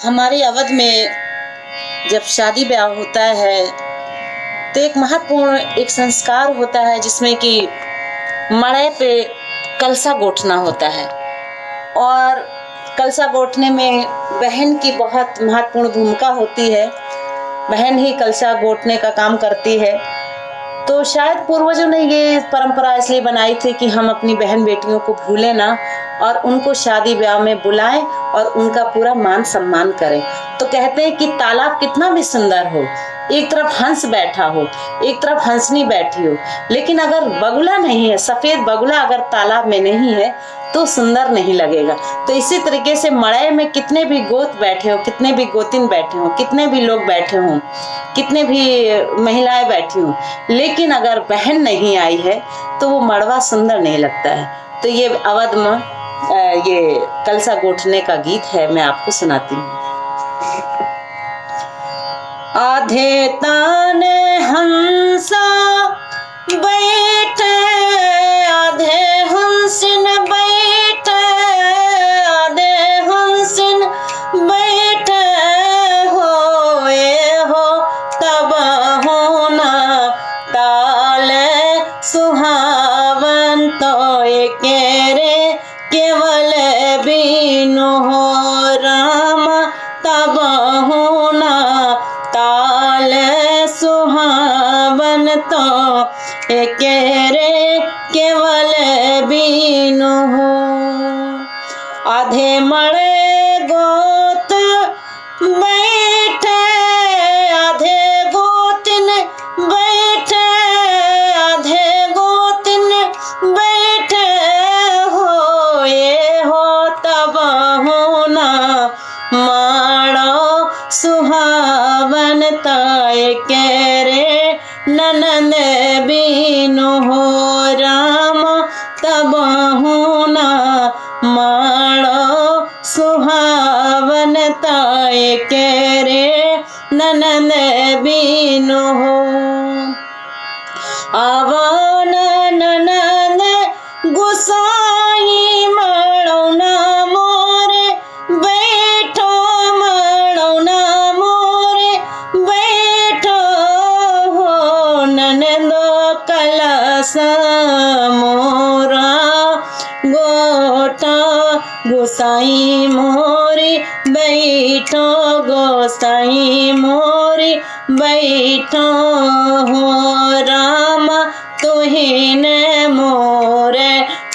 हमारे अवध में जब शादी ब्याह होता है तो एक महत्वपूर्ण एक संस्कार होता है जिसमें कि मड़ई पे कलसा गोठना होता है और कलसा गोठने में बहन की बहुत महत्वपूर्ण भूमिका होती है। बहन ही कलसा गोठने का काम करती है। तो शायद पूर्वजों ने ये परंपरा इसलिए बनाई थी कि हम अपनी बहन बेटियों को भूलें ना और उनको शादी ब्याह में बुलाएं और उनका पूरा मान सम्मान करें। तो कहते हैं कि तालाब कितना भी सुंदर हो, एक तरफ हंस बैठा हो, एक तरफ हंसनी बैठी हो, लेकिन अगर बगुला नहीं है, सफेद बगुला अगर तालाब में नहीं है तो सुंदर नहीं लगेगा। तो इसी तरीके से मड़ई में कितने भी गोत बैठे हो, कितने भी गोतिन बैठे हो, कितने भी लोग बैठे हों, कितने भी महिलाएं बैठी हों, लेकिन अगर बहन नहीं आई है तो वो मड़वा सुंदर नहीं लगता है। तो ये अवध में ये कलसा गोठने का गीत है, मैं आपको सुनाती हूँ। आधे ताने हंसा बैठे, आधे हंसिन बैठे, आधे हंसिन बैठे होए हो तब होना ताले सुहावन तो केरे केवल बीनु हो राम तब होना ताले सुहावन तो केरे केवल बीनु हो। आधे मड़े गोत बैठे, आधे गोतिन बैठे, आधे गोतिन बैठे होए हो तब होना माड़ो सुहावन ताय केरे ननद बीनु हो राम तब होना माड़ो सुहावन ताय केरे ननद बीनु हो। आवन ननद गुसाई मड़ौना मोरे बैठो, मड़ौना मोरे बैठो हो ननदो कलसा मोरा गोटा गोसाई मोरी बैठो, गोसाई मोरी बैठो हो राम तुहिन मोरे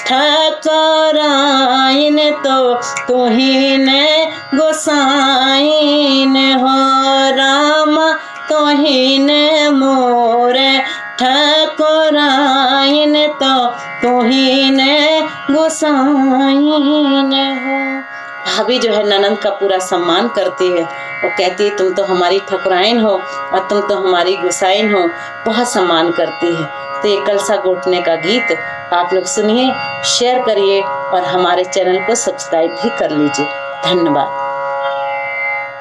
ठकुराइन तो तुहिन गोसाइन हो राम तुहिन मोरे ठकुराइन तो तुहिन गोसाइन हो। भाभी जो है ननंद का पूरा सम्मान करती है और कहती है तुम तो हमारी ठकुराइन हो और तुम तो हमारी गोसाइन हो, बहुत सम्मान करती है। तो ये कलसा गोठने का गीत आप लोग सुनिए, शेयर करिए और हमारे चैनल को सब्सक्राइब भी कर लीजिए। धन्यवाद।